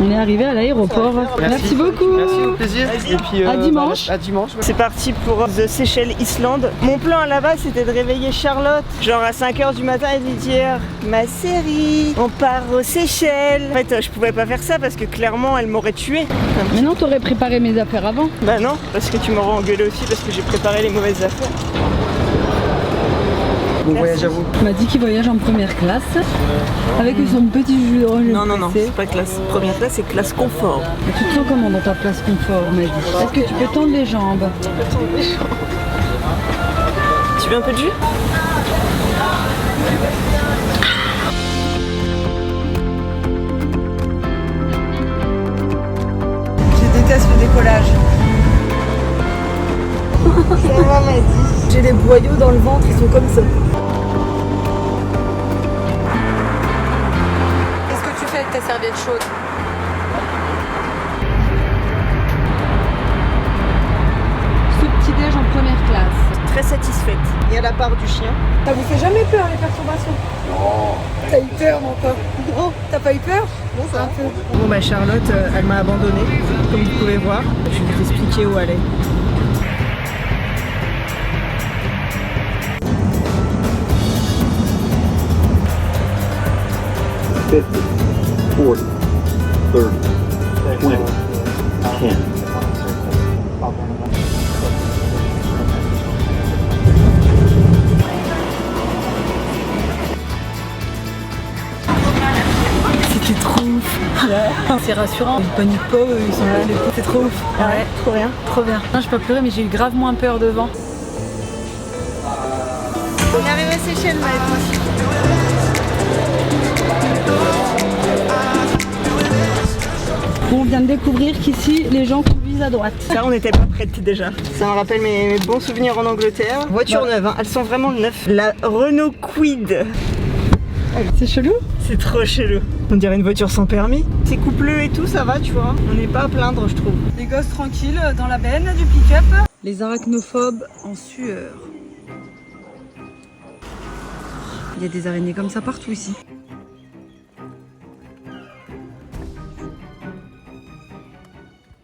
On est arrivé à l'aéroport. Merci beaucoup. Merci, au plaisir. Et puis, à dimanche. À dimanche. C'est parti pour The Seychelles Island. Mon plan là-bas, c'était de réveiller Charlotte, genre à 5 h du matin et de lui dire ma chérie, on part aux Seychelles. En fait, je pouvais pas faire ça parce que clairement, elle m'aurait tué. Mais non, t'aurais préparé mes affaires avant. Bah non, parce que tu m'aurais engueulé aussi parce que j'ai préparé les mauvaises affaires. Bon voyage à vous. Il m'a dit qu'il voyage en première classe avec son petit jus d'orange. Non, c'est pas classe première classe, c'est classe confort. Et tu te sens comment dans ta place confort, on m'a dit? Est-ce que tu peux tendre les jambes? Tu veux un peu de jus? Je déteste le décollage. Ça va, m'a dit. J'ai des boyaux dans le ventre, ils sont comme ça. Qu'est-ce que tu fais avec ta serviette chaude? Ce petit déj en première classe. Très satisfaite. Il y a la part du chien. Ça vous fait jamais peur les perturbations? Non. T'as eu peur, mon pote? Non. T'as pas eu peur? Non, ça un peu. Bon bah Charlotte, elle m'a abandonnée, comme vous pouvez voir. Je vais vous expliquer où elle est. 50, 40, 30, 20, 10. C'était trop ouf. C'est rassurant. Ils paniquent pas, ils sont là. C'est trop ouf. Ouais, trop bien. Trop bien. Non, j'ai pas pleuré, mais j'ai eu grave moins peur devant. On est arrivé à Seychelles, Maëlle. On vient de découvrir qu'ici, les gens conduisent à droite. Ça, on n'était pas prêtes déjà. Ça me rappelle mes bons souvenirs en Angleterre. Voiture neuve, hein. Elles sont vraiment neuves. La Renault Kwid. C'est chelou? C'est trop chelou. On dirait une voiture sans permis. C'est coupleux et tout, ça va, tu vois. On n'est pas à plaindre, je trouve. Les gosses tranquilles dans la benne du pick-up. Les arachnophobes en sueur. Il y a des araignées comme ça partout ici.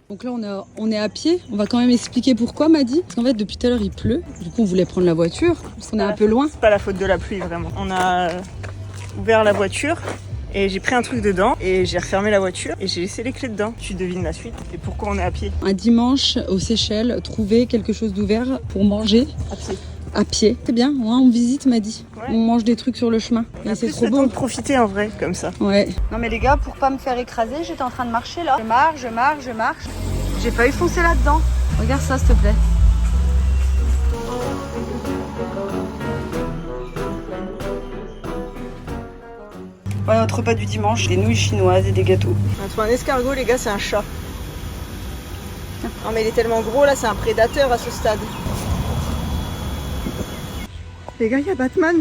Donc là on est à pied, on va quand même expliquer pourquoi, m'a dit. Parce qu'en fait depuis tout à l'heure il pleut, du coup on voulait prendre la voiture, parce qu'on est un peu loin. C'est pas la faute de la pluie vraiment. On a ouvert la voiture et j'ai pris un truc dedans et j'ai refermé la voiture et j'ai laissé les clés dedans. Tu devines la suite et pourquoi on est à pied. Un dimanche aux Seychelles, trouver quelque chose d'ouvert pour manger. À pied. À pied, c'est bien, ouais, on visite m'a dit. Ouais. On mange des trucs sur le chemin. On a Et c'est plus trop le temps beau. de profiter en vrai, comme ça. Ouais. Non mais les gars, pour pas me faire écraser, j'étais en train de marcher là. Je marche. J'ai failli foncer là-dedans. Regarde ça s'il te plaît. Voilà notre repas du dimanche, des nouilles chinoises et des gâteaux. On a trouvé un escargot, les gars, c'est un chat. Non mais il est tellement gros là, c'est un prédateur à ce stade. Les gars, il y a Batman.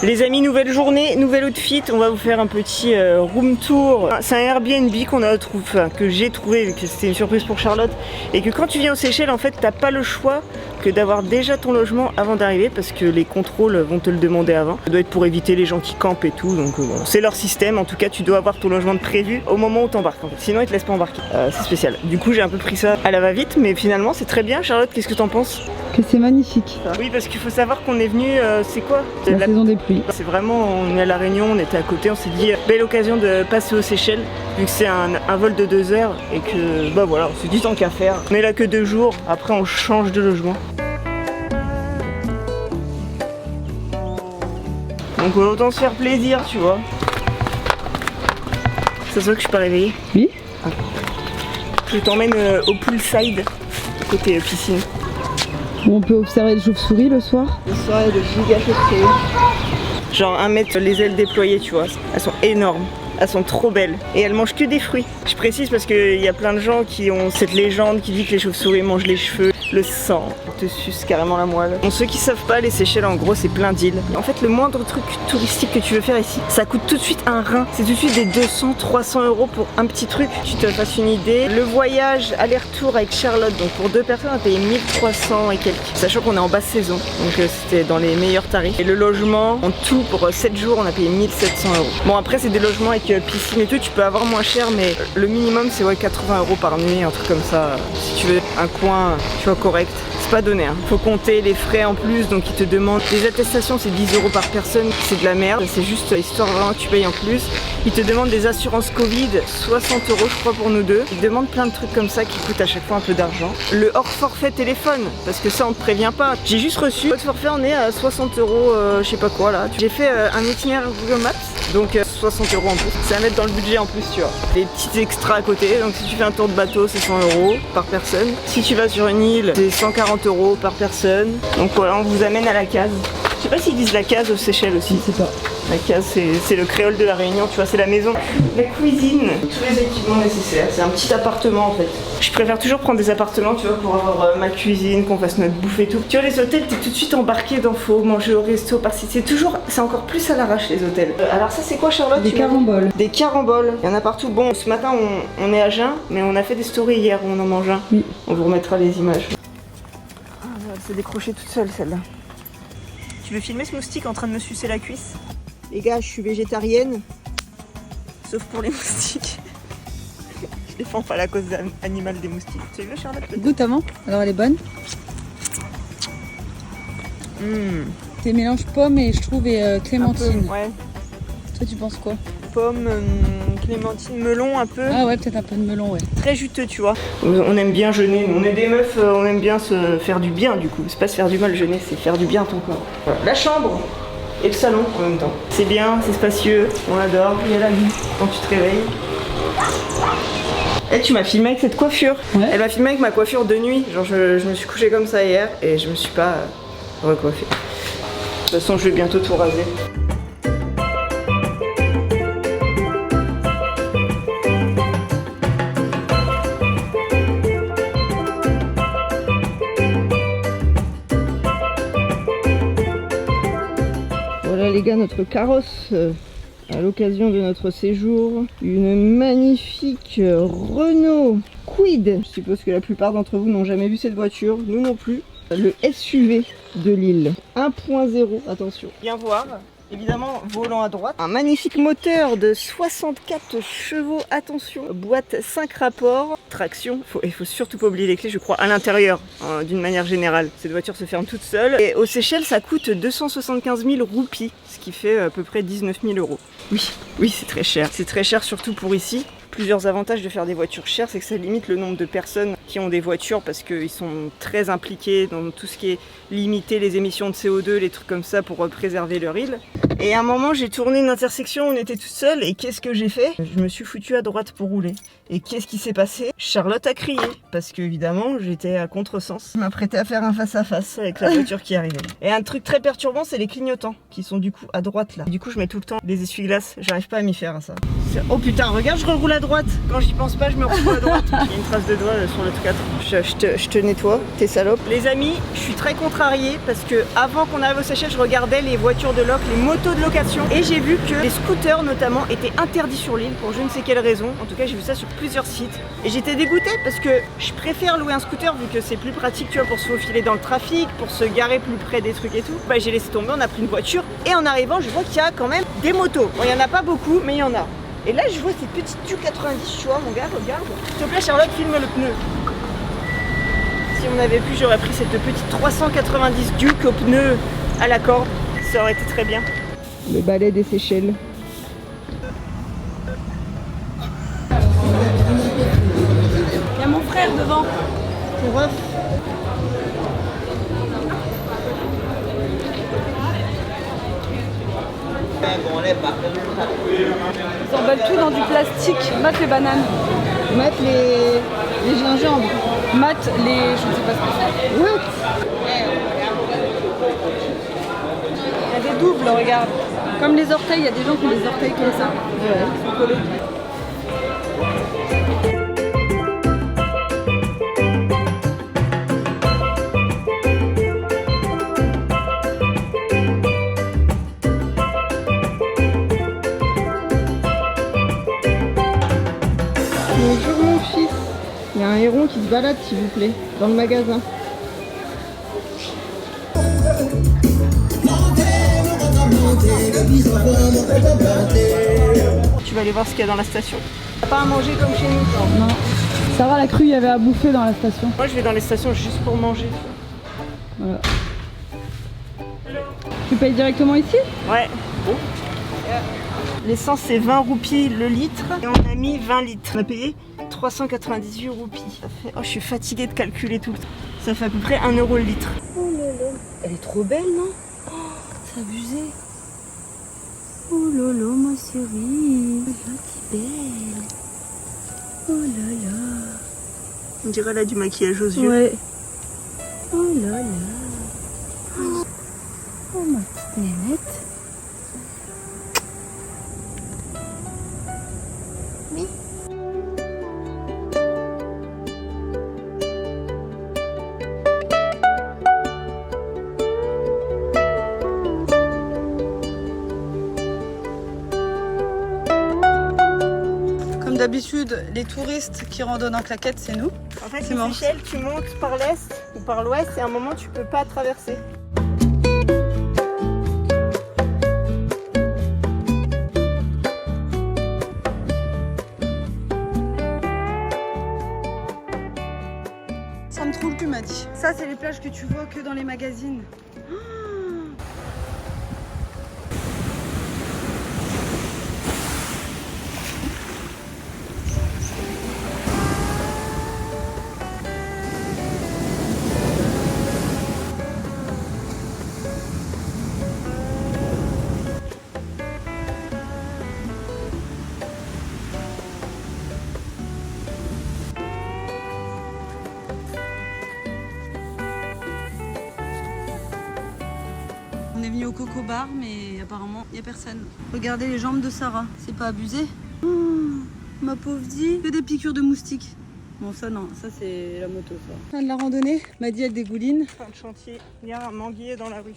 Les amis, nouvelle journée, nouvel outfit, on va vous faire un petit room tour. C'est un Airbnb que j'ai trouvé, que c'était une surprise pour Charlotte. Et que quand tu viens aux Seychelles, en fait, t'as pas le choix que d'avoir déjà ton logement avant d'arriver parce que les contrôles vont te le demander avant. Ça doit être pour éviter les gens qui campent et tout, donc bon, c'est leur système. En tout cas, tu dois avoir ton logement de prévu au moment où t'embarques. En fait. Sinon, ils te laissent pas embarquer. C'est spécial. Du coup, j'ai un peu pris ça à la va-vite, mais finalement, c'est très bien. Charlotte, qu'est-ce que t'en penses? Que c'est magnifique. Oui, parce qu'il faut savoir qu'on est venu, c'est quoi? La saison des pluies. C'est vraiment, on est à La Réunion, on était à côté, on s'est dit, belle occasion de passer aux Seychelles, vu que c'est un vol de 2 heures et que, bah voilà, on s'est dit tant qu'à faire. On est là que 2 jours, après on change de logement. Donc autant se faire plaisir, tu vois. Ça se voit que je suis pas réveillée. Oui. Ah. Je t'emmène au poolside, côté piscine. Où on peut observer les chauves-souris le soir. Le soir, il y a de giga chauves-souris. Genre 1 mètre les ailes déployées, tu vois. Elles sont énormes. Elles sont trop belles. Et elles mangent que des fruits. Je précise parce qu'il y a plein de gens qui ont cette légende qui dit que les chauves-souris mangent les cheveux, le sang, te suce carrément la moelle. Bon, ceux qui savent pas, les Seychelles en gros c'est plein d'îles. En fait le moindre truc touristique que tu veux faire ici, ça coûte tout de suite un rein. C'est tout de suite des 200-300 € pour un petit truc. Tu te fasses une idée. Le voyage aller-retour avec Charlotte, donc pour 2 personnes on a payé 1300 et quelques. Sachant qu'on est en basse saison, donc c'était dans les meilleurs tarifs. Et le logement, en tout pour 7 jours on a payé 1700 €. Bon après c'est des logements avec piscine et tout, tu peux avoir moins cher mais le minimum c'est ouais 80 € par nuit, un truc comme ça. Si tu veux un coin, tu vois, correct. C'est pas donné, hein. Faut compter les frais en plus, donc ils te demandent des attestations, c'est 10 € par personne, c'est de la merde, c'est juste histoire vraiment que tu payes en plus. Ils te demandent des assurances Covid, 60 € je crois pour nous deux. Ils te demandent plein de trucs comme ça qui coûtent à chaque fois un peu d'argent. Le hors forfait téléphone, parce que ça on te prévient pas. J'ai juste reçu, votre forfait on est à 60 €, je sais pas quoi là. J'ai fait un itinéraire Google Maps, donc 60 € en plus. C'est à mettre dans le budget en plus, tu vois. Des petits extras à côté, donc si tu fais un tour de bateau c'est 100 € par personne. Si tu vas sur une île, c'est 140 € par personne. Donc voilà, on vous amène à la case. Je sais pas s'ils disent la case aux Seychelles aussi. Je sais pas. La case, c'est le créole de la Réunion, tu vois, c'est la maison. La cuisine, tous les équipements nécessaires. C'est un petit appartement en fait. Je préfère toujours prendre des appartements, tu vois, pour avoir ma cuisine, qu'on fasse notre bouffe et tout. Tu vois, les hôtels, t'es tout de suite embarqué dans faut manger au resto, parce que c'est encore plus à l'arrache les hôtels. Alors ça, c'est quoi, Charlotte? Des caramboles. Des caramboles. Il y en a partout. Bon, ce matin, on est à jeun, mais on a fait des stories hier où on en mange un. Oui. On vous remettra les images. Ah, elle s'est décrochée toute seule, celle-là. Tu veux filmer ce moustique en train de me sucer la cuisse? Les gars, je suis végétarienne, sauf pour les moustiques. Je défends pas la cause animale des moustiques. Tu veux, Charlotte? Goûte avant. Alors elle est bonne. C'est mélange pomme et je trouve et clémentine. Ouais. Toi tu penses quoi? Pomme, clémentine, melon un peu. Ah ouais, peut-être un peu de melon, ouais. Très juteux, tu vois. On aime bien jeûner. On est des meufs, on aime bien se faire du bien du coup. C'est pas se faire du mal jeûner, c'est faire du bien à ton corps. Voilà. La chambre et le salon en même temps. C'est bien, c'est spacieux, on adore. Il y a la vie quand tu te réveilles. Eh, tu m'as filmé avec cette coiffure. Ouais. Elle m'a filmé avec ma coiffure de nuit. Genre je me suis couchée comme ça hier et je me suis pas recoiffée. De toute façon, je vais bientôt tout raser. Voilà les gars, notre carrosse à l'occasion de notre séjour. Une magnifique Renault Kwid. Je suppose que la plupart d'entre vous n'ont jamais vu cette voiture, nous non plus. Le SUV de Lille. 1.0, attention. Bien voir. Évidemment, volant à droite. Un magnifique moteur de 64 chevaux, attention. Boîte 5 rapports. Traction. Il faut surtout pas oublier les clés, je crois, à l'intérieur, d'une manière générale. Cette voiture se ferme toute seule. Et aux Seychelles, ça coûte 275 000 roupies, ce qui fait à peu près 19 000 €. Oui, c'est très cher. C'est très cher, surtout pour ici. Plusieurs avantages de faire des voitures chères, c'est que ça limite le nombre de personnes qui ont des voitures parce qu'ils sont très impliqués dans tout ce qui est limiter les émissions de CO2, les trucs comme ça pour préserver leur île. Et à un moment, j'ai tourné une intersection, on était toute seule et qu'est-ce que j'ai fait? Je me suis foutue à droite pour rouler. Et qu'est-ce qui s'est passé? Charlotte a crié parce que évidemment, j'étais à contresens. Je m'apprêtais à faire un face-à-face avec la voiture qui arrivait. Et un truc très perturbant, c'est les clignotants qui sont du coup à droite là. Et du coup, je mets tout le temps des essuie-glaces, j'arrive pas à m'y faire à ça. Oh putain, regarde, je reroule à droite. Quand j'y pense pas, je me retrouve à droite. Il y a une trace de doigt sur le 4. Je te nettoie, t'es salope. Les amis, je suis très contrariée parce que avant qu'on arrive au Seychelles, je regardais les voitures de loc, les motos de location. Et j'ai vu que les scooters notamment étaient interdits sur l'île pour je ne sais quelle raison. En tout cas, j'ai vu ça sur plusieurs sites. Et j'étais dégoûtée parce que je préfère louer un scooter vu que c'est plus pratique, tu vois, pour se faufiler dans le trafic, pour se garer plus près des trucs et tout. Bah, j'ai laissé tomber, on a pris une voiture. Et en arrivant, je vois qu'il y a quand même des motos. Bon, il y en a pas beaucoup, mais il y en a. Et là, je vois ces petites Tu90, tu vois, mon gars, regarde. S'il te plaît, Charlotte, filme le pneu. Si on avait pu, j'aurais pris cette petite 390 Duke au pneu à la corde. Ça aurait été très bien. Le balai des Seychelles. Il y a mon frère devant. Pour œuf. Ils emballent tout dans du plastique. Mate les bananes. Mate les gingembre. Mate les... je ne sais pas ce que c'est. What? Il y a des doubles, regarde. Comme les orteils, il y a des gens qui ont des orteils comme ça. Ouais, ils sont collés. Bonjour mon fils. Il y a un héron qui se balade s'il vous plaît, dans le magasin. Tu vas aller voir ce qu'il y a dans la station. T'as pas à manger comme chez nous. Non. Ça va, la crue, il y avait à bouffer dans la station. Moi je vais dans les stations juste pour manger. Voilà. Tu payes directement ici? Ouais. L'essence c'est 20 roupies le litre et on a mis 20 litres. On a payé 398 roupies. Ça fait... Oh, je suis fatiguée de calculer tout. Ça fait à peu près 1 euro le litre. Oh là là. Elle est trop belle, non? Oh, c'est abusé. Oh là là, ma chérie. Regarde qui belle. Oh là là. On dirait elle a du maquillage aux yeux. Ouais. Oh là là. Oh ma petite nénette. Oui. Comme d'habitude, les touristes qui randonnent en claquette, c'est nous. En fait, C'est les mort. Seychelles, tu montes par l'est ou par l'ouest et à un moment tu peux pas traverser. Ça me trouve le cul, m'a dit. Ça, c'est les plages que tu vois que dans les magazines. On est venu au Coco Bar, mais apparemment, il n'y a personne. Regardez les jambes de Sarah. C'est pas abusé? Oh, ma pauvre dit. Que des piqûres de moustiques. Bon, ça, non. Ça, c'est la moto, ça. Fin de la randonnée. M'a dit, elle dégouline. Fin de chantier. Il y a un manguier dans la rue.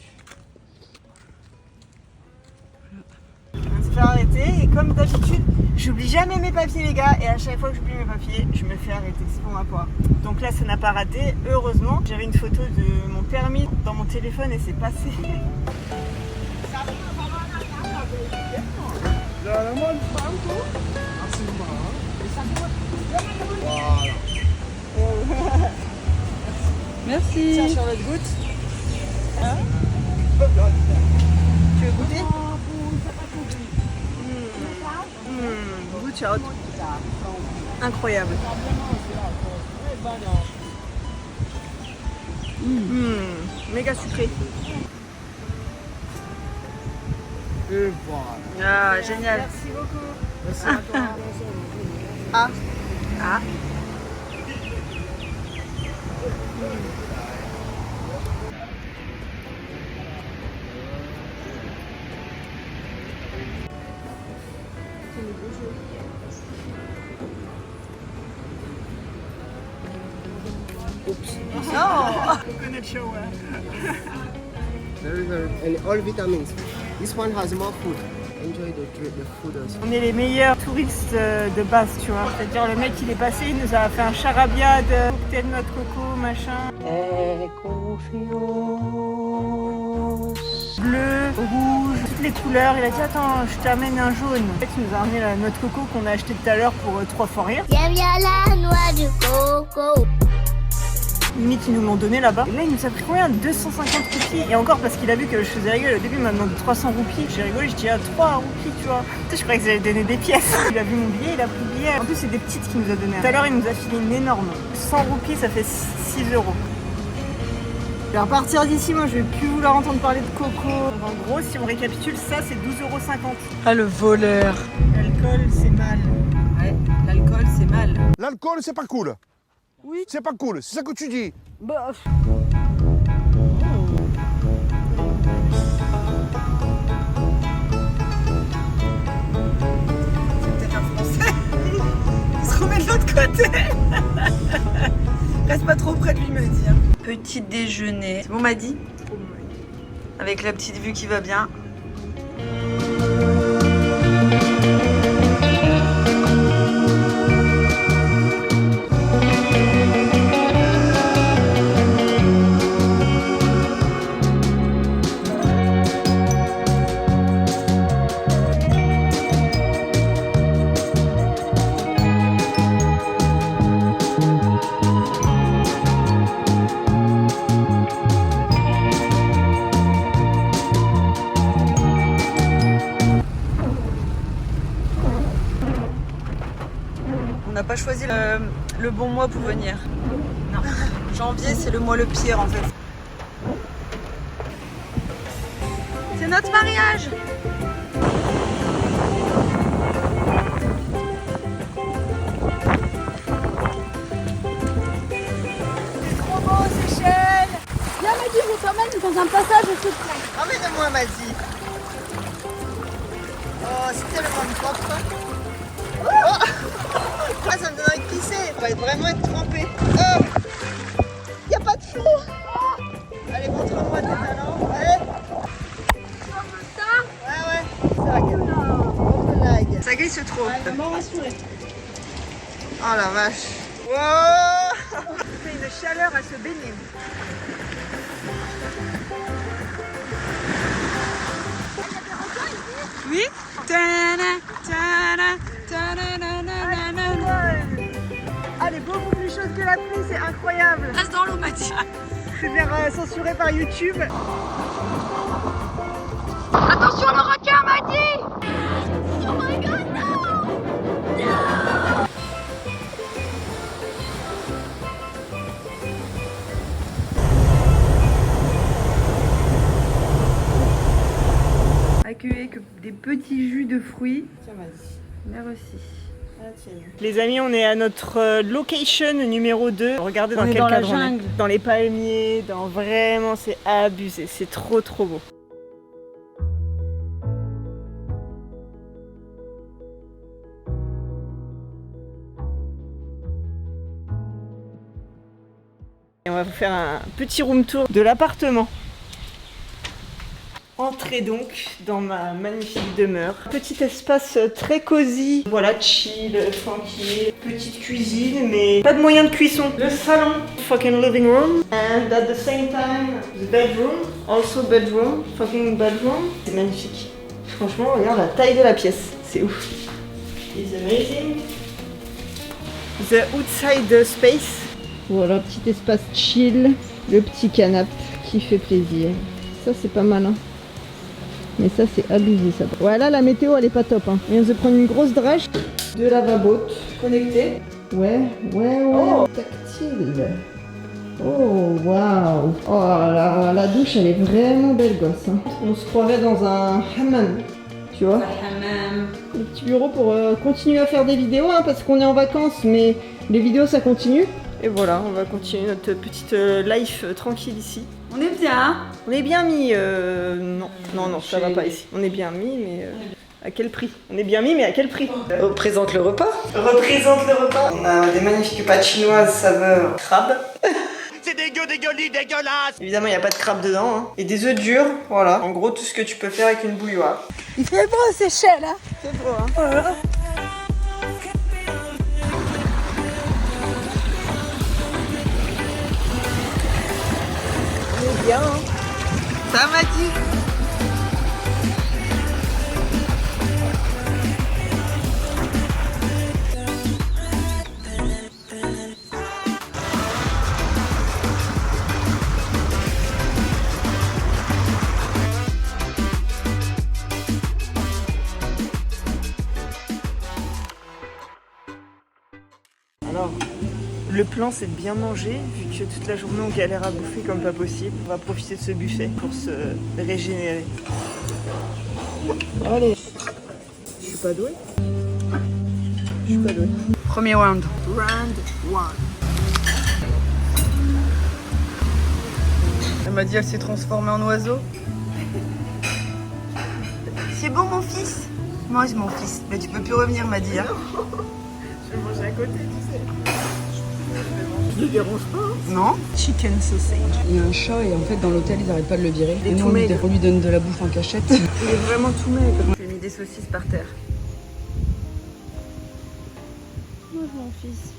On va se faire arrêter et comme d'habitude, j'oublie jamais mes papiers les gars et à chaque fois que j'oublie mes papiers, je me fais arrêter, c'est pour ma poire. Donc là ça n'a pas raté, heureusement. J'avais une photo de mon permis dans mon téléphone et c'est passé. Merci. Tiens Charlotte, goûte. Hein? Tu veux goûter? Goûte Charlotte. Incroyable. Méga sucré. Ah, génial. Merci beaucoup. Merci à toi. Ah. Ah. Coconut shower. Very, very, and all vitamins. This one has more food. Enjoy the food also. On est les meilleurs touristes de base, tu vois. C'est-à-dire le mec il est passé, il nous a fait un charabia de cocktail noix de coco, machin. Bleu, rouge, toutes les couleurs. Il a dit attends, je t'amène un jaune. En fait, il nous a ramené la noix de coco qu'on a acheté tout à l'heure pour 3 fois rien. J'aime bien la noix de coco. Limite ils nous l'ont donné là-bas. Et là il nous a pris combien? 250 roupies. Et encore parce qu'il a vu que je faisais rigole. Au début il m'a demandé 300 roupies. J'ai rigolé, je dis ah 3 roupies tu vois. Tu sais je croyais que j'allais donner des pièces. Il a vu mon billet, il a pris le billet. En plus c'est des petites qu'il nous a donné. Tout à l'heure il nous a filé une énorme. 100 roupies ça fait 6 euros. Je vais repartir d'ici, moi je vais plus vouloir entendre parler de coco. En gros si on récapitule ça c'est 12,50 €. Ah, le voleur. L'alcool c'est mal. Ouais, l'alcool, c'est mal. L'alcool, c'est pas cool. Oui. C'est pas cool, c'est ça que tu dis. Bah. pâté. Reste pas trop près de lui, me dit. Petit déjeuner. C'est bon, m'a dit. Avec la petite vue qui va bien. On n'a pas choisi le bon mois pour venir. Non. Janvier, c'est le mois le pire en fait. C'est notre mariage. C'est trop beau, Seychelles. Viens, Maddy, je t'emmène dans un passage tout près. Emmène-moi, Maddy. Oh, c'est tellement propre. Oh ah, ça me donne envie de pisser. On va vraiment être trempé. Oh, y a pas de fond. Allez, montre-moi tes talents. Allez. Ouais. Ça glisse. Ça glisse trop. Maman rassurée. Oh la vache. Wow. Ça fait une chaleur à se baigner. Oui. Elle est beaucoup plus chaude que la pluie, c'est incroyable. Reste dans l'eau, Mathieu. C'est bien censuré par YouTube. Attention le requin, Maddy. Oh my god, non. Accueillir que des petits jus de fruits. Tiens, Maddy. Merci. Les amis, on est à notre location numéro 2. Regardez dans quel cadre on est. Dans les palmiers, vraiment c'est abusé, c'est trop beau. Et on va vous faire un petit room tour de l'appartement. Entrez donc dans ma magnifique demeure. Petit espace très cosy. Voilà, chill, tranquille. Petite cuisine, mais pas de moyen de cuisson. Le salon, fucking living room. And at the same time, the bedroom. Also bedroom, fucking bedroom. C'est magnifique. Franchement, regarde la taille de la pièce. C'est ouf. It's amazing. The outside space. Voilà, petit espace chill. Le petit canapé qui fait plaisir. Ça, c'est pas mal, hein. Mais ça c'est abusé ça. Ouais là la météo elle est pas top hein. On vient de prendre une grosse drèche. De lavabo connecté. Ouais. Oh. Tactile. Oh waouh. Oh la douche elle est vraiment belle gosse hein. On se croirait dans un hammam. Tu vois. Le petit bureau pour continuer à faire des vidéos hein, parce qu'on est en vacances mais les vidéos ça continue. Et voilà, on va continuer notre petite life tranquille ici. On est bien. On est bien mis. Non, ça va pas ici. On est bien mis, mais à quel prix? On est bien mis, mais à quel prix? Représente le repas. Représente le repas. On a des magnifiques pâtes chinoises saveur crabe. C'est dégueulasse. Évidemment, il n'y a pas de crabe dedans. Hein. Et des œufs durs. Voilà. En gros, tout ce que tu peux faire avec une bouilloire. Il fait beau, Seychelles, hein. C'est beau, hein. Voilà. Bien. Hein. Ça m'a dit. Alors, le plan c'est de bien manger, vu que toute la journée on galère à bouffer comme pas possible. On va profiter de ce buffet pour se régénérer. Allez. Je suis pas douée. Premier round. Round 1. Elle m'a dit elle s'est transformée en oiseau. C'est bon mon fils? Mange mon fils. Mais tu peux plus revenir, m'a dit. Hein. Je mange à côté, tu sais. Je ne dérange pas. Non. Chicken sausage. Il y a un chat et en fait dans l'hôtel ils n'arrêtent pas de le virer. Il est Et nous tout maigre. on lui donne de la bouffe en cachette. Il est vraiment tout maigre. J'ai mis des saucisses par terre. Bonjour mon fils.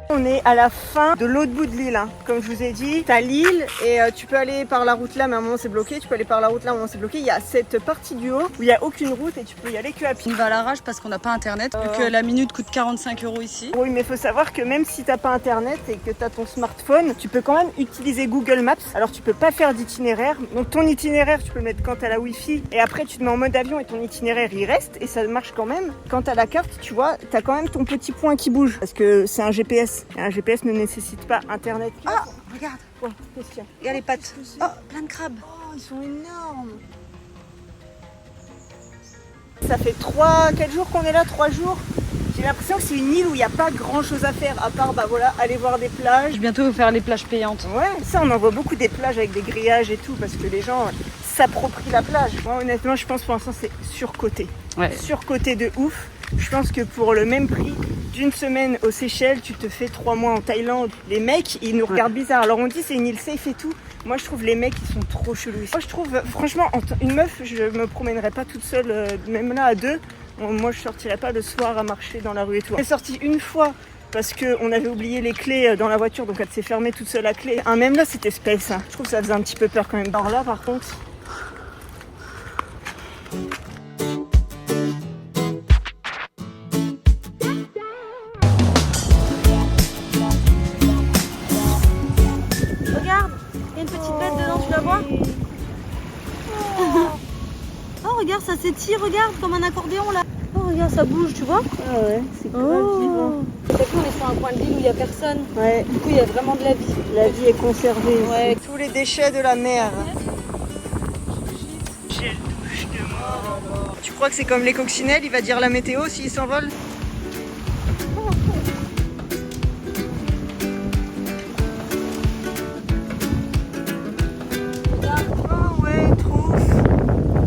On est à la fin de l'autre bout de l'île, hein. Comme je vous ai dit, t'as l'île et tu peux aller par la route là, mais à un moment c'est bloqué. Tu peux aller par la route là, à un moment c'est bloqué. Il y a cette partie du haut où il n'y a aucune route et tu peux y aller que à pied. On va à l'arrache parce qu'on n'a pas internet. Vu que la minute coûte 45 € ici. Oui, mais il faut savoir que même si t'as pas internet et que t'as ton smartphone, tu peux quand même utiliser Google Maps. Alors tu peux pas faire d'itinéraire. Donc ton itinéraire, tu peux le mettre quand t'as la Wi-Fi et après tu te mets en mode avion et ton itinéraire il reste et ça marche quand même. Quand t'as la carte, tu vois, t'as quand même ton petit point qui bouge parce que c'est un GPS. Et un GPS ne nécessite pas internet. Ah, regarde, Quoi, qu'est-ce qu'il y a? regarde les pattes. Oh, plein de crabes. Oh, ils sont énormes. Ça fait 4 jours qu'on est là, 3 jours. J'ai l'impression que c'est une île où il n'y a pas grand chose à faire à part voilà, aller voir des plages. Je vais bientôt vous faire les plages payantes. Ouais, ça on en voit beaucoup des plages avec des grillages et tout parce que les gens s'approprient la plage. Moi honnêtement je pense pour l'instant c'est surcoté. Ouais. Surcoté de ouf. Je pense que pour le même prix d'une semaine aux Seychelles, tu te fais 3 mois en Thaïlande. Les mecs ils nous regardent bizarre. Alors on dit c'est une île safe et tout. Moi je trouve les mecs ils sont trop chelous. Moi je trouve franchement une meuf je me promènerais pas toute seule même là à 2. Moi je sortirais pas le soir à marcher dans la rue et tout. On est sorti une fois parce qu'on avait oublié les clés dans la voiture donc elle s'est fermée toute seule à clé. Même là c'était space. Hein. Je trouve que ça faisait un petit peu peur quand même. Alors là par contre... Regarde, il y a une petite bête dedans, tu la vois? Oh, regarde, ça s'étire, regarde, comme un accordéon là. Oh, regarde, ça bouge, tu vois? Ah ouais, c'est grave vivant. T'as vu, on est sur un coin de l'île où il n'y a personne. Ouais, Du coup, il y a vraiment de la vie. la vie est conservée. Ouais. Tous les déchets de la mer. Gel douche de mort. Tu crois que c'est comme les coccinelles, il va dire la météo s'il s'envole? Oh ouais, trop ouf.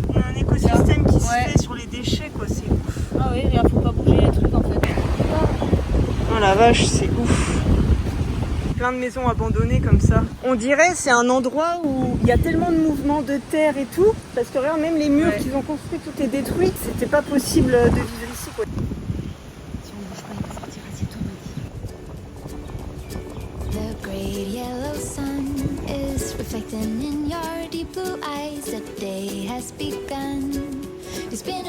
Il y a un écosystème qui se fait sur les déchets quoi, c'est ouf. Ah oui, regarde, faut pas bouger les trucs en fait. Oh la vache, c'est ouf. Plein de maisons abandonnées comme ça. On dirait c'est un endroit où il y a tellement de mouvements de terre et tout, parce que regarde, même les murs qu'ils ont construits, tout est détruit. C'était pas possible de vivre ici quoi. Si on bouge pas, il va sortir assez tôt, The great yellow sun is reflecting in your deep blue eyes. The day has begun. You spin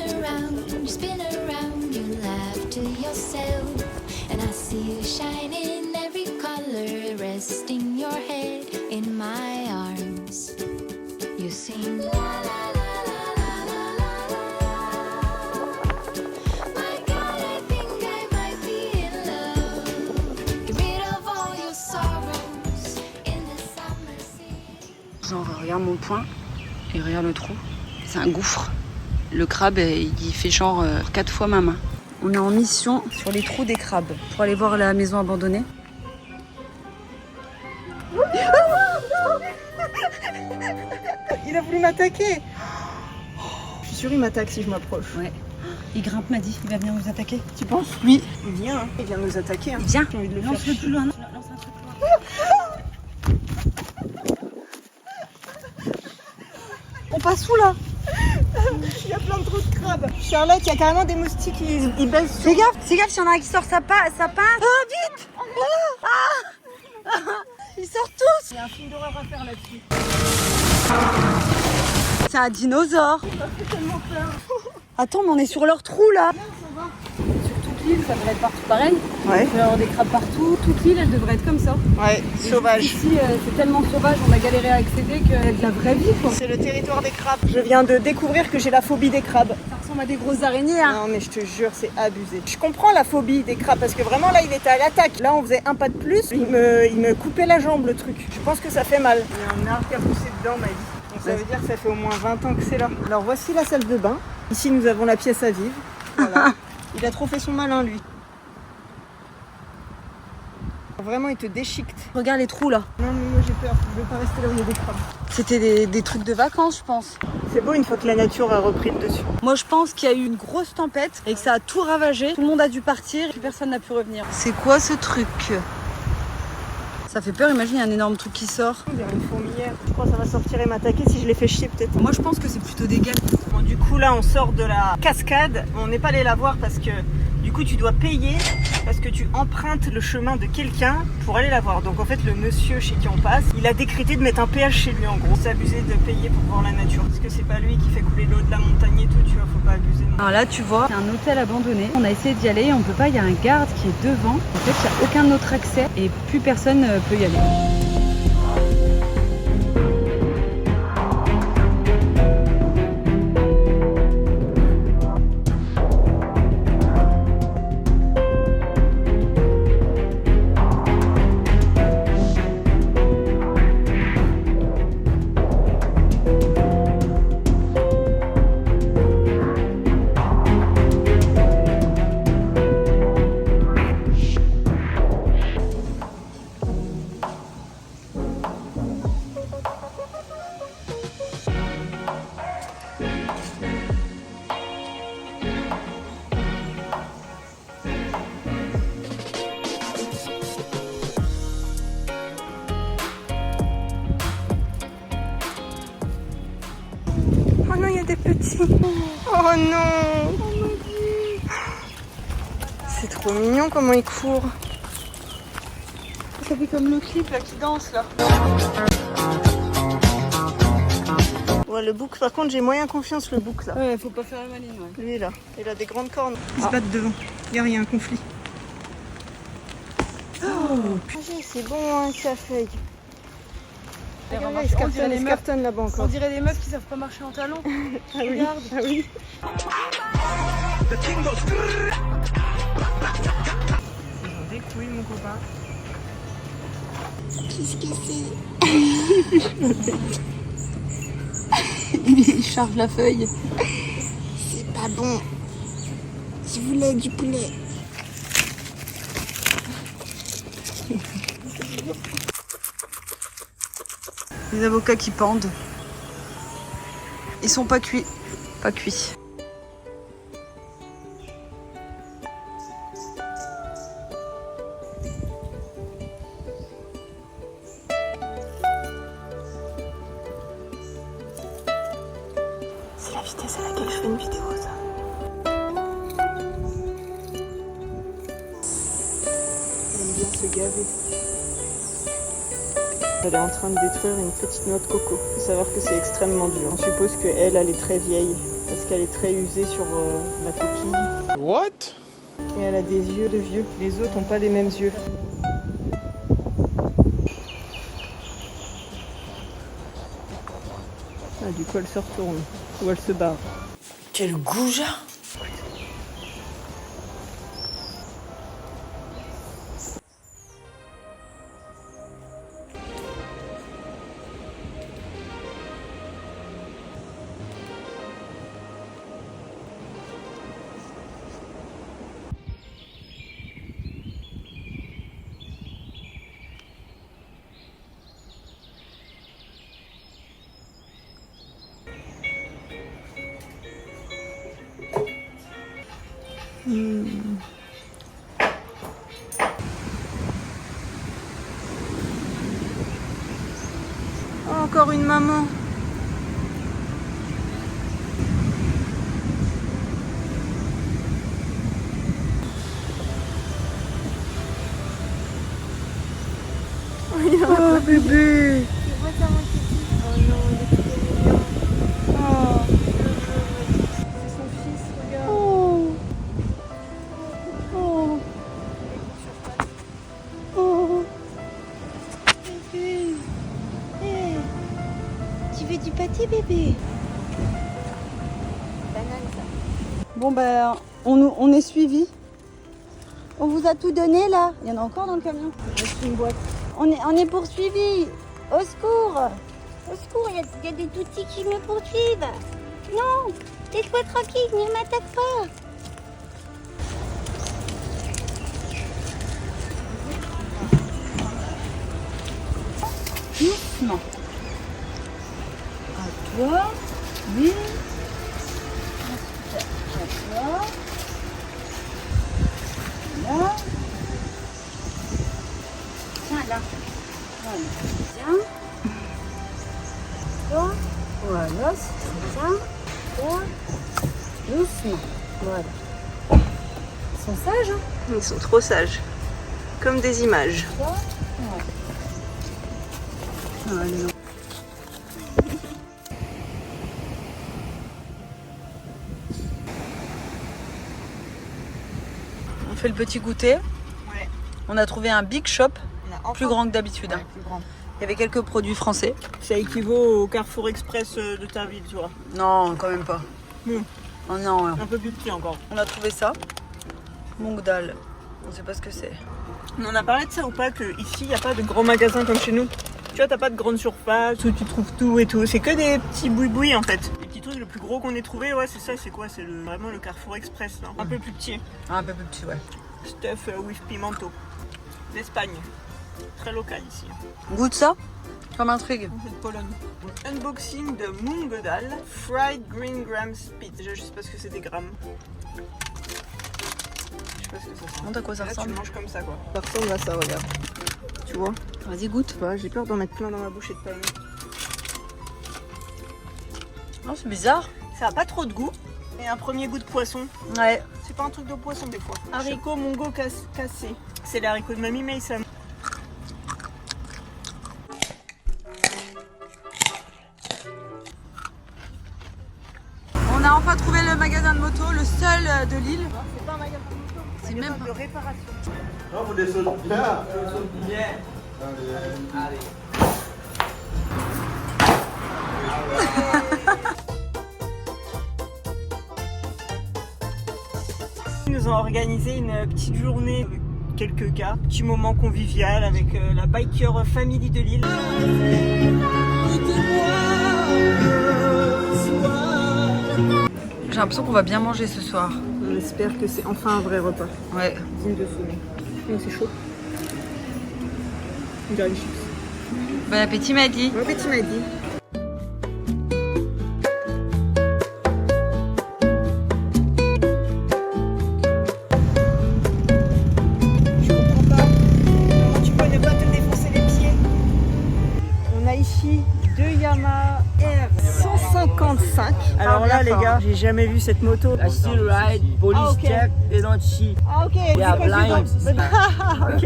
around, you laugh to yourself. And I see you shine in every color, resting your head in my arms. You sing la la la la la la la. My God, I think I might be in love. Get rid of all your sorrows in the summer sea. Genre, regarde mon poing et regarde le trou. C'est un gouffre. Le crabe, il fait genre 4 fois ma main. On est en mission sur les trous des crabes pour aller voir la maison abandonnée. Il a voulu m'attaquer. Je suis sûre il m'attaque si je m'approche. Ouais. Il grimpe, m'a dit. Il va venir nous attaquer. Tu penses? Oui. Il vient, hein. Il vient nous attaquer. Hein. Viens. J'ai envie de le faire. Lance-le plus loin. Lance un truc plus loin. On passe où là? Il y a plein de trous de crabes. Charlotte, il y a carrément des moustiques qui ils baissent. Fais gaffe, s'il y en a un qui sort sa pince. Ah, vite. Ils sortent tous. Il y a un film d'horreur à faire là-dessus. C'est un dinosaure. Ça fait tellement peur. Attends, mais on est sur leur trou là. Sur toute l'île, ça devrait être partout pareil. Ouais. Il va y avoir des crabes partout. Toute l'île, elle devrait être comme ça. Ouais, sauvage. Ici, c'est tellement sauvage, on a galéré à accéder qu'il y a de la vraie vie quoi. C'est le territoire des crabes. Je viens de découvrir que j'ai la phobie des crabes. Ça ressemble à des grosses araignées. Hein. Non mais je te jure, c'est abusé. Je comprends la phobie des crabes parce que vraiment là il était à l'attaque. Là on faisait un pas de plus, il me coupait la jambe le truc. Je pense que ça fait mal. Il y a un arbre qui a poussé dedans ma vie. Donc ça veut dire que ça fait au moins 20 ans que c'est là. Alors voici la salle de bain. Ici nous avons la pièce à vivre. Voilà. Il a trop fait son malin lui. Vraiment, ils te déchiquetent. Regarde les trous là. Non, mais moi j'ai peur. Je veux pas rester là où il y a des crabes. C'était des trucs de vacances, je pense. C'est beau une fois que la nature a repris le dessus. Moi, je pense qu'il y a eu une grosse tempête et que ça a tout ravagé. Tout le monde a dû partir et plus personne n'a pu revenir. C'est quoi ce truc? Ça fait peur, imagine, il y a un énorme truc qui sort. On dirait une fourmilière. Je crois que ça va sortir et m'attaquer si je les fais chier peut-être. Moi, je pense que c'est plutôt des guêpes. Bon, du coup, là, on sort de la cascade. On n'est pas allé la voir parce que du coup, tu dois payer parce que tu empruntes le chemin de quelqu'un pour aller la voir. Donc, en fait, le monsieur chez qui on passe, il a décrété de mettre un péage chez lui, en gros. C'est abusé de payer pour voir la nature. Parce que c'est pas lui qui fait couler l'eau de la montagne et tout, tu vois, faut pas abuser. Non. Alors là, tu vois, c'est un hôtel abandonné. On a essayé d'y aller, on peut pas, il y a un garde qui est devant. En fait, il n'y a aucun autre accès et plus personne peut y aller. Oh non, il y a des petits. Oh non. C'est trop mignon comment ils courent. Ça fait comme le clip là qui danse là. Ouais, le bouc, par contre, j'ai moyen confiance le bouc là. Ouais, faut pas faire la maline, ouais. Lui là, il a des grandes cornes. Ils se battent devant. Regarde, il y a un conflit. Oh, c'est bon, hein, sa feuille. Regarde, là, il se cartonne là-bas encore. On dirait des meufs qui savent pas marcher en talons. Ah oui, Regarde. ah oui. Ils ont des couilles, mon copain. Qu'est-ce que c'est? Il charge la feuille. C'est pas bon. Je voulais du poulet. Les avocats qui pendent. Ils sont pas cuits. Pas cuits. C'est la vitesse à laquelle je fais une vidéo, ça. J'aime bien se gaver. Elle est en train de détruire une petite noix de coco. Il faut savoir que c'est extrêmement dur. On suppose qu'elle, elle est très vieille parce qu'elle est très usée sur la coquille. What? Et elle a des yeux de vieux. Les autres n'ont pas les mêmes yeux. Ah, du coup, elle se retourne. Ou elle se barre. Quel goujat! Oh, encore une maman. Oh bébé. Oh non, il est trop mignon. Oh. C'est son fils, regarde. Oh. Oh. Oh. Bébé. Hey. Tu veux du pâté, bébé? Bon ben, on est suivis. On vous a tout donné là. Il y en a encore dans le camion. C'est une boîte. On est poursuivis. Au secours. Au secours, il y a des outils qui me poursuivent. Non, laisse-moi tranquille, ne m'attaque pas. doucement. À toi. Oui. À toi. Là. Tiens, là. Voilà. Tiens. Toi. Voilà, c'est ça. Toi. Doucement. Voilà. Ils sont sages, hein? Ils sont trop sages. Comme des images. Toi. Ouais. Allez. On fait le petit goûter. Ouais. On a trouvé un big shop, plus grand que d'habitude. Ouais, plus grand. Il y avait quelques produits français. Ça équivaut au Carrefour Express de ta ville, tu vois. Non, quand même pas. Oh non, Un peu plus petit encore. on a trouvé ça. Mongdal. On sait pas ce que c'est. On a parlé de ça ou pas, que ici il n'y a pas de grands magasins comme chez nous. Tu vois, t'as pas de grande surface où tu trouves tout et tout. C'est que des petits boui-boui en fait. Les petits trucs, le plus gros qu'on ait trouvé, ouais, c'est ça. C'est quoi? C'est vraiment le Carrefour Express, là. Un peu plus petit. Ah, un peu plus petit, ouais. Stuff with pimento. L'Espagne. Très local ici. Goûte ça. Ça m'intrigue. On fait de Pologne. Unboxing de Mongdal Fried Green Graham Spit. Déjà, je sais pas ce que c'est des grammes. Je sais pas ce que ça sent. Montre à quoi ça Là, tu ressemble. le manges comme ça, quoi. Ça ressemble à ça, regarde. Tu vois? Vas-y, goûte. Bah, j'ai peur d'en mettre plein dans ma bouche et de pas aimer. Non, c'est bizarre. Ça a pas trop de goût. Et un premier goût de poisson. Ouais. C'est pas un truc de poisson des fois. Haricots mongo cassés. C'est les haricots de Mamie Mason. On a enfin trouvé le magasin de moto, le seul de Lille. C'est pas un magasin de moto. C'est même de réparation. Non, vous descendez bien. Ils nous ont organisé une petite journée avec quelques gars, petit moment convivial avec la biker family de Lille. J'ai l'impression qu'on va bien manger ce soir. On espère que c'est enfin un vrai repas. Ouais. Digne de ce nom. Oh, c'est chaud. On dirait une chips. Bon appétit, m'a dit. Bon appétit, m'a dit. Je comprends pas. Comment tu peux ne pas te défoncer les pieds? On a ici deux Yamaha R155. Alors là, les gars, j'ai jamais vu cette moto. I still ride, police Ah, ok. check, they don't cheat. Ah ok, They are blind. Ok,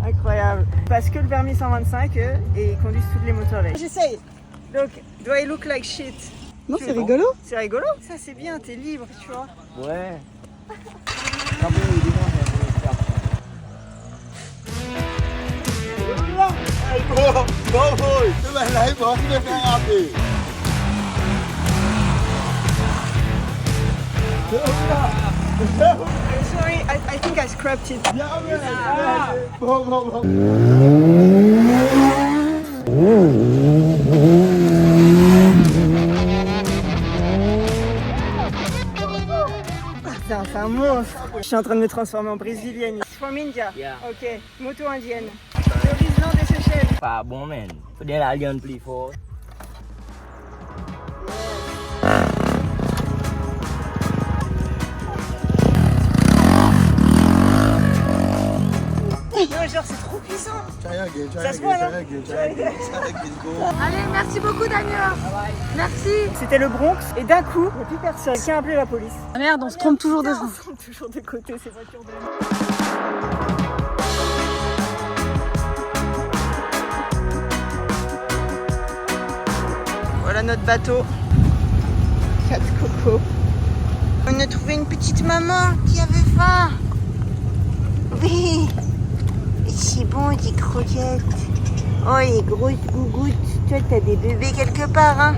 incroyable. Parce que le permis 125 et ils conduisent toutes les motos avec. J'essaye. Donc, do I look like shit? Non, c'est rigolo. C'est rigolo. Ça c'est bien, t'es libre, tu vois. Ouais. Kamu di mana? Hey, bro, boy. Tu bent lui, bro. Tu bent bien happy. Sorry, I think I scrapped it. Ja, ja. Bro. C'est un monstre. Je suis en train de me transformer en brésilienne. It's from India. Yeah. Ok, moto indienne. L'horizon des Seychelles. Pak bon man. Dia lah alien play for. Non, genre c'est trop puissant. Try again, try Ça se voit, là. Allez, merci beaucoup, Damien. Merci. C'était le Bronx et d'un coup, il n'y a plus personne. Qui a appelé la police? Ah merde, on se trompe toujours de On se trompe toujours de côté ces voitures de... Voilà notre bateau. 4 cocos. On a trouvé une petite maman qui avait faim. Oui. C'est bon, des croquettes. Oh, les grosses gougouttes. Toi, t'as des bébés quelque part, hein.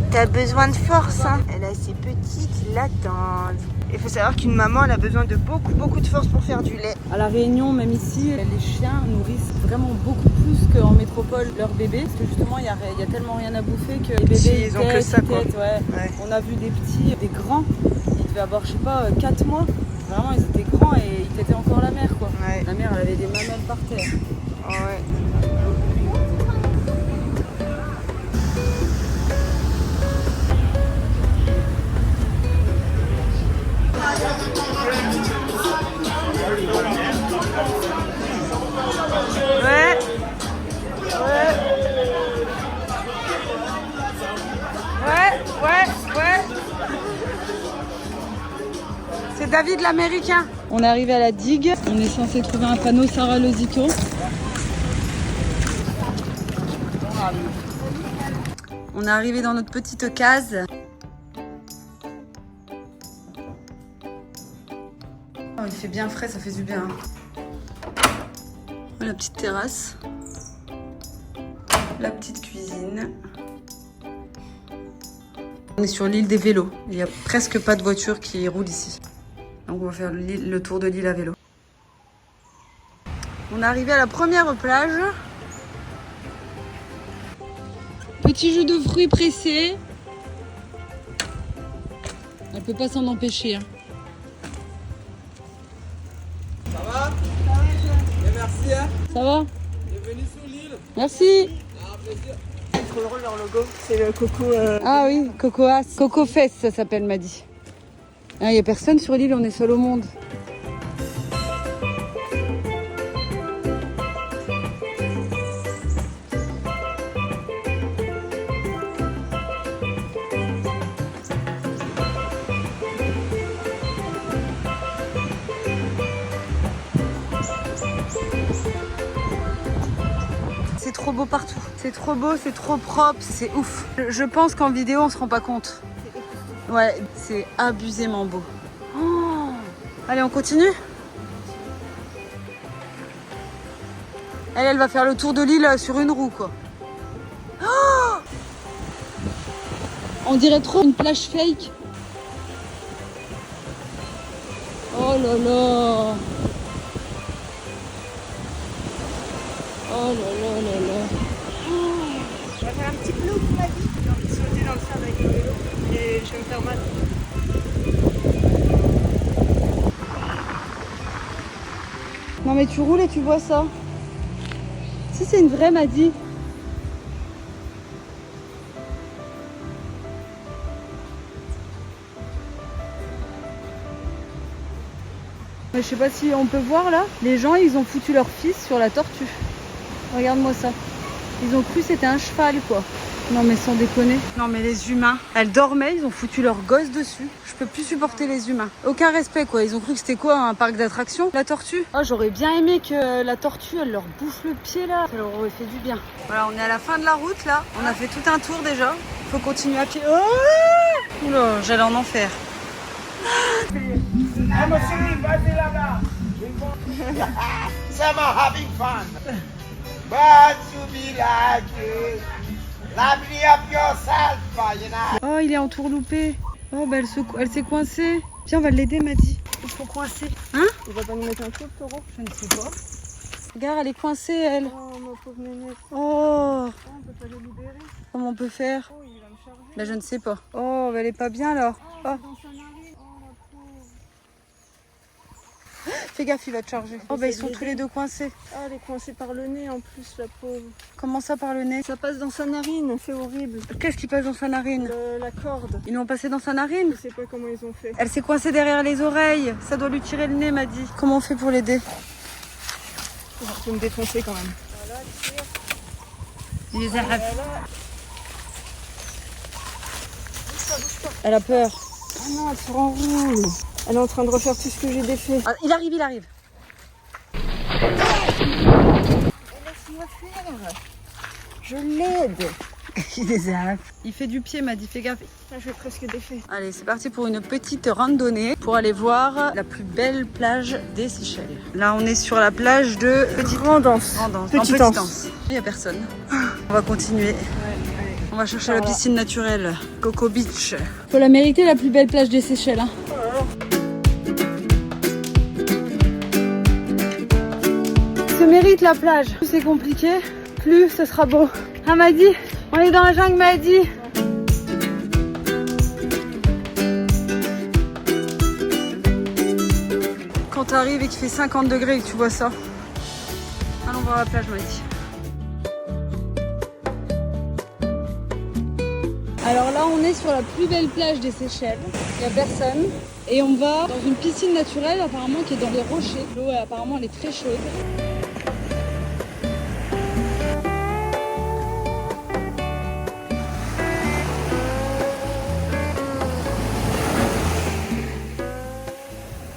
T'as besoin de force, hein. Elle a ses petites l'attendent. Il faut savoir qu'une maman, elle a besoin de beaucoup de force pour faire du lait. À La Réunion, même ici, les chiens nourrissent vraiment beaucoup plus qu'en métropole leurs bébés. Parce que justement, il y a tellement rien à bouffer que les bébés, Ils ont que ça, quoi. ouais. On a vu des petits, des grands. Ils devaient avoir, je sais pas, 4 mois. Vraiment, ils étaient grands et ils tétaient encore la mère, quoi. Ouais. La mère, elle avait des mamelles par terre. Ouais. Ouais. Ouais. C'est David l'Américain. On est arrivé à la digue. On est censé trouver un panneau Sarah Lozito. On est arrivé dans notre petite case. Oh, il fait bien frais, ça fait du bien. La petite terrasse. La petite cuisine. On est sur l'île des vélos. Il n'y a presque pas de voitures qui roulent ici. Donc on va faire le tour de l'île à vélo. On est arrivé à la première plage. Petit jus de fruits pressés. Elle peut pas s'en empêcher. Hein. Ça va? Merci, hein? Ça va? Bienvenue sur l'île. Merci. Ah, plaisir. C'est trop drôle leur logo, c'est le coco. Ah oui, Coco As. Coco Fest, ça s'appelle, m'a dit. Il n'y a personne sur l'île, on est seul au monde. C'est trop beau partout. C'est trop beau, c'est trop propre, c'est ouf. Je pense qu'en vidéo, on se rend pas compte. Ouais, c'est abusément beau. Oh. Allez, on continue. Elle va faire le tour de l'île sur une roue, quoi. Oh. On dirait trop une plage fake. Oh là là. Oh là là là là. On va faire un petit plouf, on m'a dit. J'ai envie de sauter dans le sable avec le vélo et je vais me faire mal. Non mais tu roules et tu vois ça. Si c'est une vraie, m'a dit. Mais je sais pas si on peut voir là. Les gens, ils ont foutu leur fils sur la tortue. Regarde-moi ça. Ils ont cru que c'était un cheval, quoi. Non mais sans déconner. Non mais les humains, elles dormaient, ils ont foutu leur gosse dessus. Je peux plus supporter les humains. Aucun respect, quoi. Ils ont cru que c'était quoi, un parc d'attractions, la tortue. Oh, j'aurais bien aimé que la tortue, elle leur bouffe le pied là. Ça leur aurait fait du bien. Voilà, on est à la fin de la route là. On a fait tout un tour déjà. Il faut continuer à pied. Oh oula, j'allais en enfer. Some are having fun. But to be like you. Lively up yourself, you know. Oh, il est en tourloupé. Oh, bah elle s'est coincée. Viens, on va l'aider, m'a dit. Ils sont coincés. Hein? Il va pas nous mettre un coup, taureau? Je ne sais pas. Regarde, elle est coincée, elle. Oh, ma pauvre nénette. Oh, Oh, on peut pas les libérer. comment on peut faire? Oh, il va me charger. Bah, je ne sais pas. Oh, bah, elle est pas bien alors. Oh. Dans sa narine. Oh, la pauvre. Fais gaffe, il va te charger. Oh, bah, ils sont tous les deux coincés. Ah, elle est coincée par le nez en plus, la pauvre. Comment ça par le nez? Ça passe dans sa narine, c'est horrible. Qu'est-ce qui passe dans sa narine? La corde. Ils l'ont passé dans sa narine? Je sais pas comment ils ont fait. Elle s'est coincée derrière les oreilles. Ça doit lui tirer le nez, m'a dit. Comment on fait pour l'aider? Il va me défoncer quand même. Il les a. Elle a peur. Ah non, elle se renroule. Elle est en train de refaire tout ce que j'ai défait. Ah, il arrive, il arrive. Laisse-moi faire. Je l'aide. Il les a. Il fait du pied, m'a dit. Fais gaffe. Ah, je vais presque défait. Allez, c'est parti pour une petite randonnée pour aller voir la plus belle plage des Seychelles. Là, on est sur la plage de Petite Grandance. Petite Anse. Il n'y a personne. On va continuer. On va chercher la piscine naturelle, Coco Beach. Faut la mériter, la plus belle plage des Seychelles. Hein. Se mérite la plage. Plus c'est compliqué, plus ce sera beau. Ah, m'a dit, on est dans la jungle, m'a dit. Quand t'arrives et qu'il fait 50 degrés et que tu vois ça. Allons voir la plage, m'a dit. Alors là, on est sur la plus belle plage des Seychelles. Il n'y a personne. Et on va dans une piscine naturelle, apparemment, qui est dans les rochers. L'eau, apparemment, elle est très chaude.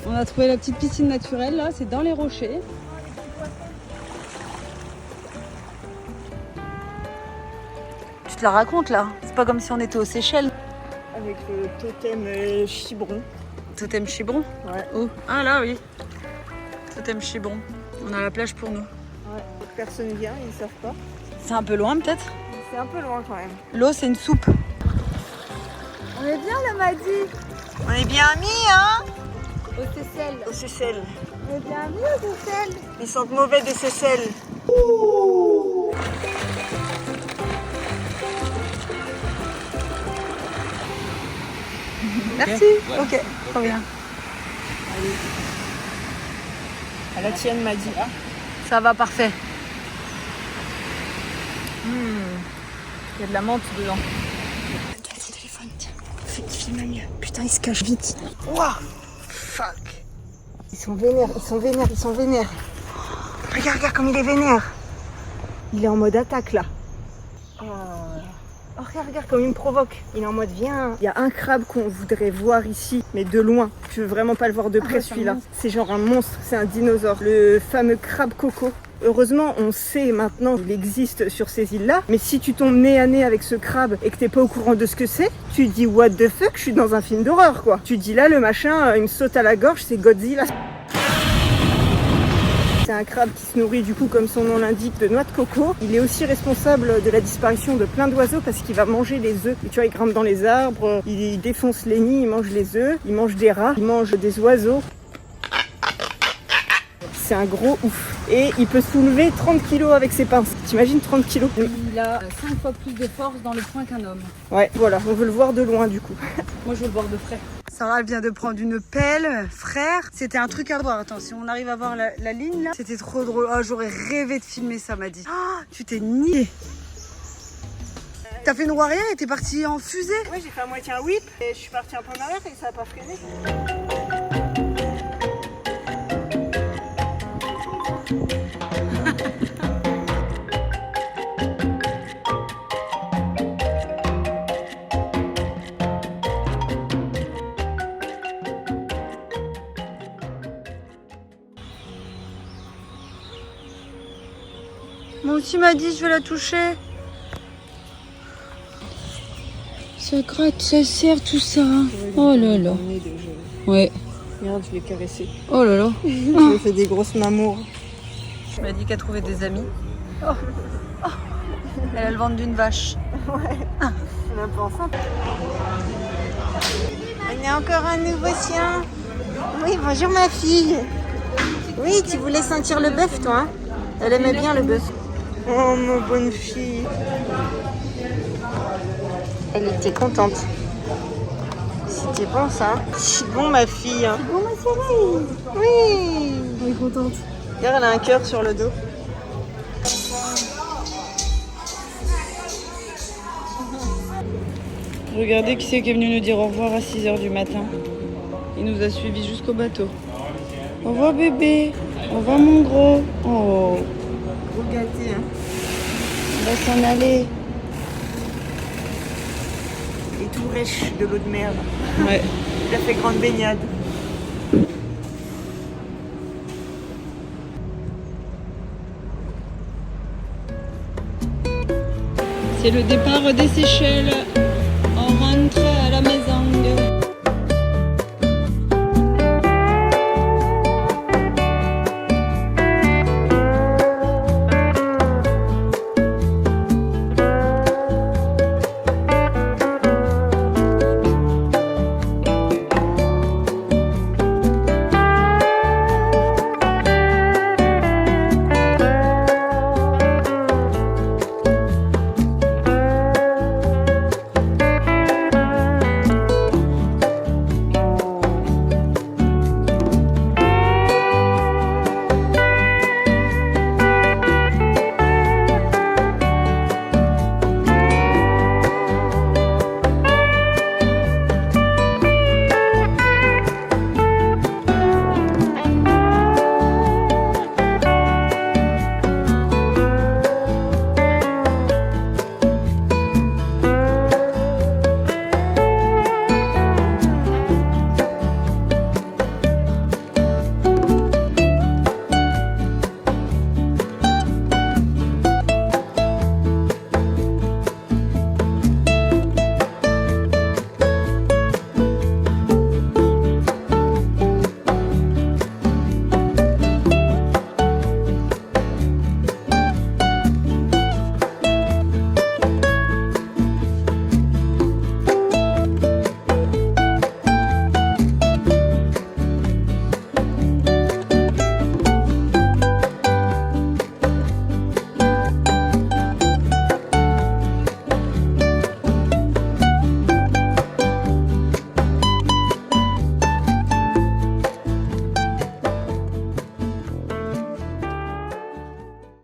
On a trouvé la petite piscine naturelle, là, c'est dans les rochers. Tu te la racontes, là? C'est pas comme si on était aux Seychelles. Avec le totem Chibron. Totem Chibron? Ouais. Oh. Ah là, oui. Totem Chibron. On a la plage pour nous. Ouais. Personne vient, ils savent pas. C'est un peu loin, peut-être? C'est un peu loin quand même. L'eau, c'est une soupe. On est bien là, Maddy. On est bien amis, hein? Aux Seychelles. Aux Seychelles. On est bien amis aux Seychelles. Ils sentent mauvais des Seychelles. Merci. Ok, trop bien. À la tienne m'a dit. Ça va, parfait. Il y a de la menthe dedans. Donne ton téléphone, tiens. Filme mieux. Putain, il se cache vite. Waouh. Fuck. Ils sont vénères, ils sont vénères, ils sont vénères. Regarde, regarde comme il est vénère. Il est en mode attaque là. Oh, regarde comme il me provoque. Il est en mode viens. Il y a un crabe qu'on voudrait voir ici, mais de loin. Je veux vraiment pas le voir de près celui-là. C'est genre un monstre, c'est un dinosaure. Le fameux crabe coco. Heureusement, on sait maintenant qu'il existe sur ces îles-là. Mais si tu tombes nez à nez avec ce crabe et que t'es pas au courant de ce que c'est, tu te dis what the fuck, je suis dans un film d'horreur quoi. Tu te dis là, le machin, il me saute à la gorge, c'est Godzilla. C'est un crabe qui se nourrit du coup, comme son nom l'indique, de noix de coco. Il est aussi responsable de la disparition de plein d'oiseaux parce qu'il va manger les œufs. Et tu vois, il grimpe dans les arbres, il défonce les nids, il mange les œufs, il mange des rats, il mange des oiseaux. C'est un gros ouf. Et il peut soulever 30 kilos avec ses pinces. T'imagines 30 kilos? Il a 5 fois plus de force dans le poing qu'un homme. Ouais, voilà, on veut le voir de loin du coup. Moi, je veux le voir de près. Sarah vient de prendre une pelle, frère. C'était un truc à voir. Attends, si on arrive à voir la ligne là, c'était trop drôle. Oh, j'aurais rêvé de filmer ça, m'a dit. Oh, tu t'es nié. T'as fait une roue arrière et t'es parti en fusée? Ouais, j'ai fait à moitié un whip et je suis partie un peu en arrière et ça a pas freiné. Moi aussi m'a dit je vais la toucher. Ça gratte, ça serre tout ça. Oh là là. Ouais. Regarde, je l'ai caressé. Oh là là. Je lui ai fait des grosses mamours. Je m'a dit qu'elle trouvait des amis. Oh. Oh. Elle a le ventre d'une vache. Ouais. On est un peu enceinte. On a encore un nouveau chien. Oui, bonjour ma fille. Oui, tu voulais sentir le bœuf toi, hein? Elle aimait bien le bœuf. Oh ma bonne fille. Elle était contente. C'était bon ça. C'est bon ma fille. C'est bon ma chérie. Oui. Elle est contente. Regarde, elle a un cœur sur le dos. Regardez qui c'est qui est venu nous dire au revoir à 6h du matin. Il nous a suivis jusqu'au bateau. Au revoir bébé. Au revoir mon gros. Oh. Gros gâté, hein. On va s'en aller. Et tout rêche de l'eau de mer. Ouais. Il a fait grande baignade. C'est le départ des Seychelles.